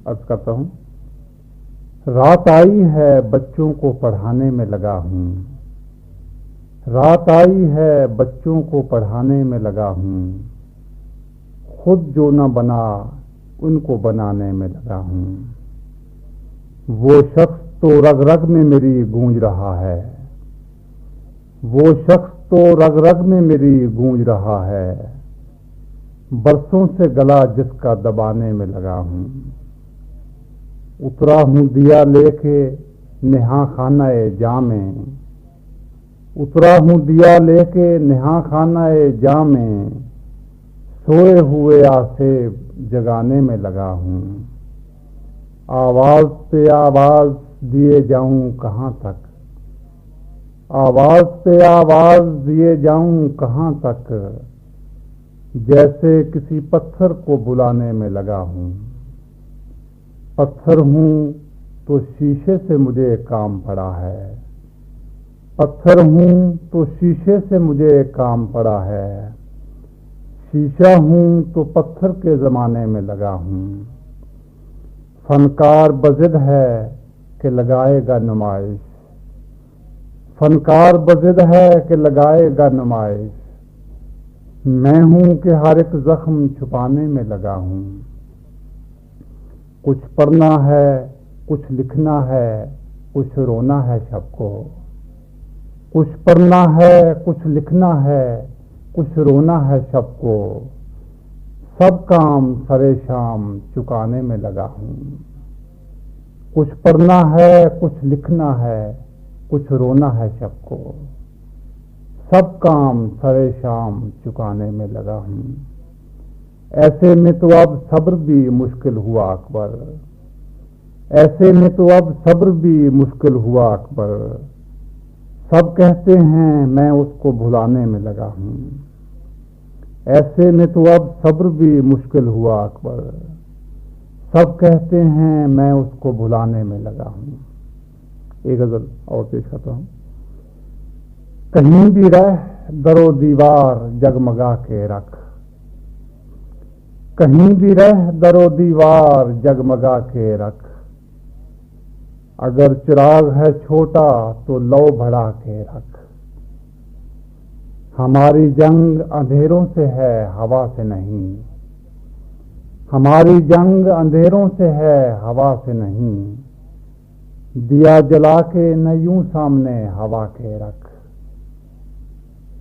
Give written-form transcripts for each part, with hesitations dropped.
عرض کرتا ہوں۔ رات آئی ہے بچوں کو پڑھانے میں لگا ہوں، رات آئی ہے بچوں کو پڑھانے میں لگا ہوں، خود جو نہ بنا ان کو بنانے میں لگا ہوں۔ وہ شخص تو رگ رگ میں میری گونج رہا ہے، وہ شخص تو رگ رگ میں میری گونج رہا ہے، برسوں سے گلا جس کا دبانے میں لگا ہوں۔ اترا ہوں دیا لے کے نہا خانہ جام میں، اترا ہوں دیا لے کے نہا خانہ جام میں، سوئے ہوئے آسے جگانے میں لگا ہوں۔ آواز پہ آواز دیے جاؤں کہاں تک، آواز پہ آواز دیے جاؤں کہاں تک، جیسے کسی پتھر کو بلانے میں لگا ہوں۔ پتھر ہوں تو شیشے سے مجھے کام پڑا ہے، پتھر ہوں تو شیشے سے مجھے کام پڑا ہے، شیشہ ہوں تو پتھر کے زمانے میں لگا ہوں۔ فنکار بضد ہے کہ لگائے گا نمائش، فنکار بضد ہے کہ لگائے گا نمائش، میں ہوں کہ ہر ایک زخم چھپانے میں لگا ہوں۔ کچھ پڑھنا ہے کچھ لکھنا ہے کچھ رونا ہے شب کو، کچھ پڑھنا ہے کچھ لکھنا ہے کچھ رونا ہے شب کو، سب کام سرے شام چکانے میں لگا ہوں۔ کچھ پڑھنا ہے کچھ لکھنا ہے کچھ رونا ہے شب کو، سب کام سرے شام چکانے میں لگا ہوں۔ ایسے میں تو اب صبر بھی مشکل ہوا اکبر، ایسے میں تو اب صبر بھی مشکل ہوا اکبر، سب کہتے ہیں میں اس کو بھلانے میں لگا ہوں۔ ایسے میں تو اب صبر بھی مشکل ہوا اکبر، سب کہتے ہیں میں اس کو بھلانے میں لگا ہوں۔ ایک غزل اور پیش کرتا ہوں۔ کہیں بھی رہ در و دیوار جگمگا کے رکھ، کہیں بھی رہ در و دیوار جگمگا کے رکھ، اگر چراغ ہے چھوٹا تو لو بڑھا کے رکھ۔ ہماری جنگ اندھیروں سے ہے ہوا سے نہیں، ہماری جنگ اندھیروں سے ہے ہوا سے نہیں، دیا جلا کے نہ یوں سامنے ہوا کے رکھ۔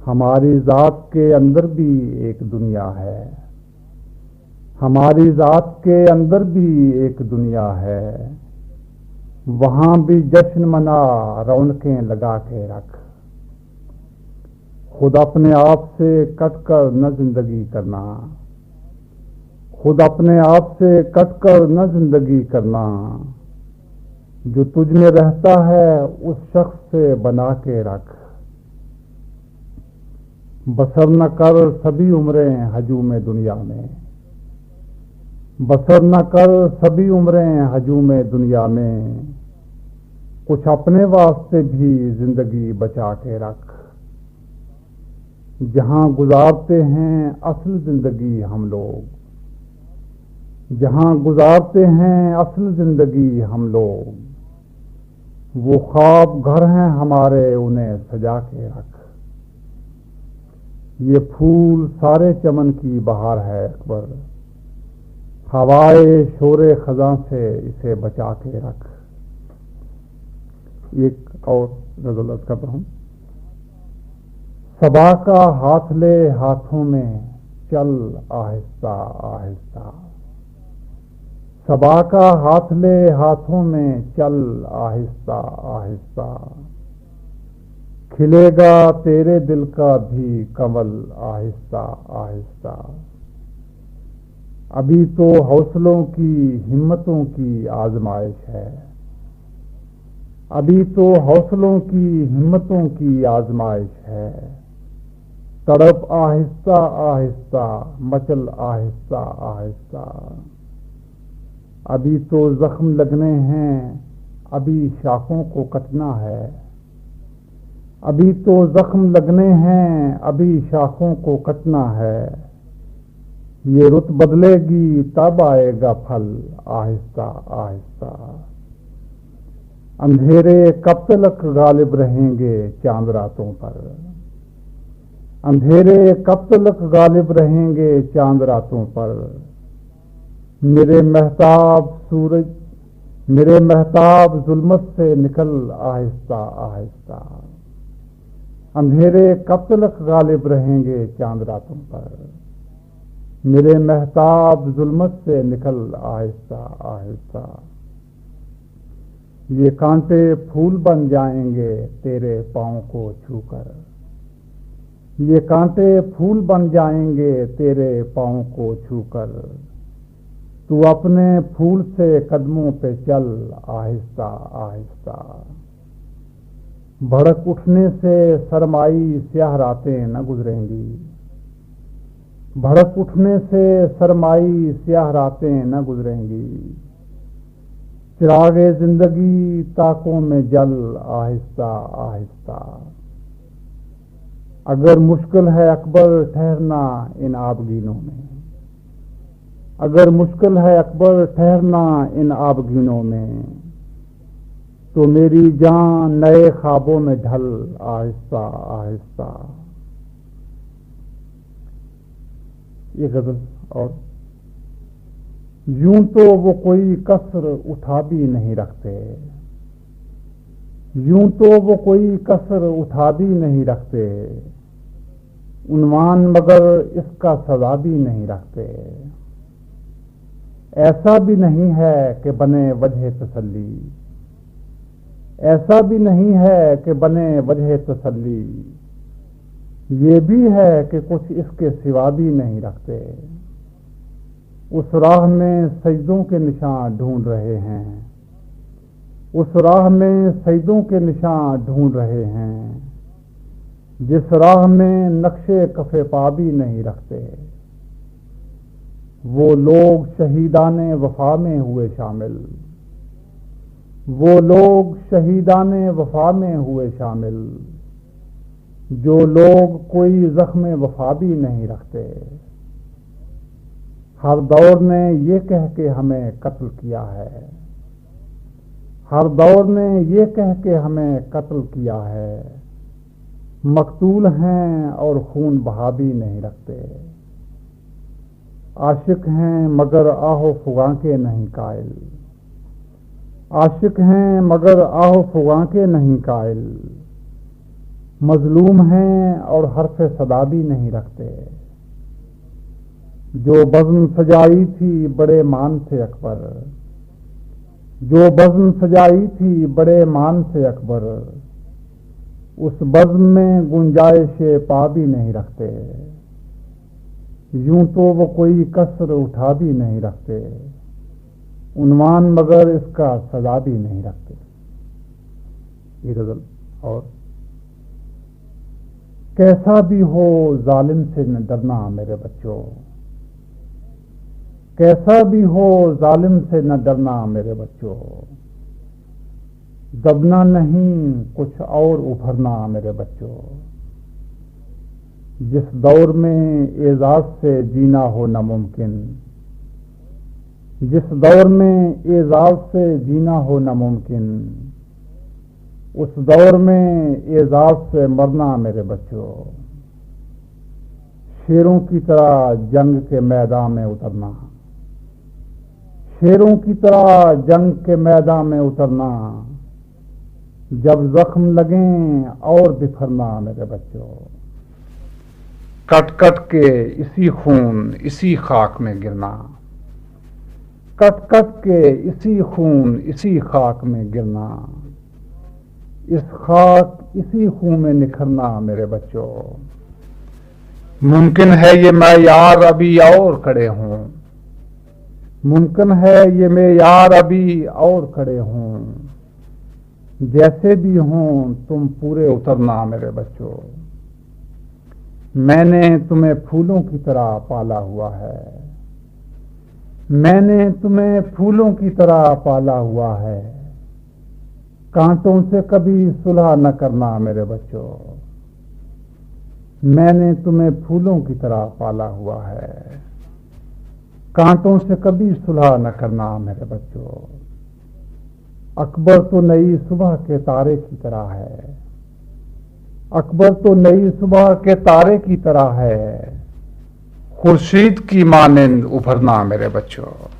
ہماری ذات کے اندر بھی ایک دنیا ہے، ہماری ذات کے اندر بھی ایک دنیا ہے، وہاں بھی جشن منا رونقیں لگا کے رکھ۔ خود اپنے آپ سے کٹ کر نہ زندگی کرنا، خود اپنے آپ سے کٹ کر نہ زندگی کرنا، جو تجھ میں رہتا ہے اس شخص سے بنا کے رکھ۔ بسر نہ کر سبھی عمریں ہجوم دنیا میں، بسر نہ کر سبھی عمریں ہجوم دنیا میں، کچھ اپنے واسطے بھی زندگی بچا کے رکھ۔ جہاں گزارتے ہیں اصل زندگی ہم لوگ، جہاں گزارتے ہیں اصل زندگی ہم لوگ، وہ خواب گھر ہیں ہمارے انہیں سجا کے رکھ۔ یہ پھول سارے چمن کی بہار ہے اکبر، ہوائے شور خزاں سے اسے بچا کے رکھ۔ ایک اور غزل عرض کرتا ہوں۔ صبا کا ہاتھ لے ہاتھوں میں چل آہستہ آہستہ، صبا کا ہاتھ لے ہاتھوں میں چل آہستہ آہستہ، کھلے گا تیرے دل کا بھی کمل آہستہ آہستہ۔ ابھی تو حوصلوں کی ہمتوں کی آزمائش ہے، ابھی تو حوصلوں کی ہمتوں کی آزمائش ہے، تڑپ آہستہ آہستہ مچل آہستہ آہستہ۔ ابھی تو زخم لگنے ہیں ابھی شاخوں کو کٹنا ہے، ابھی تو زخم لگنے ہیں ابھی شاخوں کو کٹنا ہے، یہ رت بدلے گی تب آئے گا پھل آہستہ آہستہ. اندھیرے کب تلک غالب رہیں گے چاند راتوں پر. اندھیرے کب تلک غالب رہیں گے چاند راتوں پر. میرے مہتاب ظلمت سے نکل آہستہ آہستہ. اندھیرے کب تلک غالب رہیں گے چاند راتوں پر. میرے مہتاب ظلمت سے نکل آہستہ آہستہ. یہ کانٹے پھول بن جائیں گے تیرے پاؤں کو چھو کر. یہ کانٹے پھول بن جائیں گے تیرے پاؤں کو چھو کر. تو اپنے پھول سے قدموں پہ چل آہستہ آہستہ. بھڑک اٹھنے سے سرمائی سیاہ راتیں نہ گزریں گی. بھڑک اٹھنے سے سرمائی سیاہ راتیں نہ گزریں گی. چراغ زندگی طاقوں میں جل آہستہ آہستہ. اگر مشکل ہے اکبر ٹھہرنا ان آبگینوں میں. اگر مشکل ہے اکبر ٹھہرنا ان آبگینوں میں. تو میری جان نئے خوابوں میں ڈھل آہستہ آہستہ. یہ غزل. اور یوں تو وہ کوئی کسر اٹھا بھی نہیں رکھتے. یوں تو وہ کوئی کسر اٹھا بھی نہیں رکھتے. عنوان مگر اس کا سزا بھی نہیں رکھتے. ایسا بھی نہیں ہے کہ بنے وجہ تسلی. ایسا بھی نہیں ہے کہ بنے وجہ تسلی. یہ بھی ہے کہ کچھ اس کے سوا بھی نہیں رکھتے. اس راہ میں سجدوں کے نشان ڈھونڈ رہے ہیں. اس راہ میں سجدوں کے نشان ڈھونڈ رہے ہیں. جس راہ میں نقشے کف پا بھی نہیں رکھتے. وہ لوگ شہیدان وفا میں ہوئے شامل. وہ لوگ شہیدان وفا میں ہوئے شامل. جو لوگ کوئی زخم وفا بھی نہیں رکھتے. ہر دور نے یہ کہہ کے ہمیں قتل کیا ہے. ہر دور نے یہ کہہ کے ہمیں قتل کیا ہے. مقتول ہیں اور خون بہا بھی نہیں رکھتے. عاشق ہیں مگر آہو فغاں کے نہیں قائل. عاشق ہیں مگر آہو فغاں کے نہیں قائل. مظلوم ہیں اور حرف صدا بھی نہیں رکھتے. جو بزم سجائی تھی بڑے مان سے اکبر. جو بزم سجائی تھی بڑے مان سے اکبر. اس بزم میں گنجائش پا بھی نہیں رکھتے. یوں تو وہ کوئی کسر اٹھا بھی نہیں رکھتے. عنوان مگر اس کا سزا بھی نہیں رکھتے. یہ غزل. اور کیسا بھی ہو ظالم سے نہ ڈرنا میرے بچوں. کیسا بھی ہو ظالم سے نہ ڈرنا میرے بچوں. دبنا نہیں کچھ اور ابھرنا میرے بچوں. جس دور میں اعزاز سے جینا ہو ناممکن. جس دور میں اعزاز سے جینا ہو ناممکن. اس دور میں اعزاز سے مرنا میرے بچوں. شیروں کی طرح جنگ کے میدان میں اترنا. شیروں کی طرح جنگ کے میدان میں اترنا. جب زخم لگیں اور بکھرنا میرے بچوں. کٹ کٹ کے اسی خون اسی خاک میں گرنا. کٹ کٹ کے اسی خون اسی خاک میں گرنا. اس خاک اسی خون میں نکھرنا میرے بچوں. ممکن ہے یہ معیار ابھی اور کھڑے ہوں. ممکن ہے یہ معیار ابھی اور کھڑے ہوں. جیسے بھی ہوں تم پورے اترنا میرے بچوں. میں نے تمہیں پھولوں کی طرح پالا ہوا ہے. میں نے تمہیں پھولوں کی طرح پالا ہوا ہے. کانٹوں سے کبھی صلح نہ کرنا میرے بچوں. میں نے تمہیں پھولوں کی طرح پالا ہوا ہے. کانٹوں سے کبھی صلح نہ کرنا میرے بچوں۔ اکبر تو نئی صبح کے تارے کی طرح ہے، اکبر تو نئی صبح کے تارے کی طرح ہے، خورشید کی مانند ابھرنا میرے بچوں۔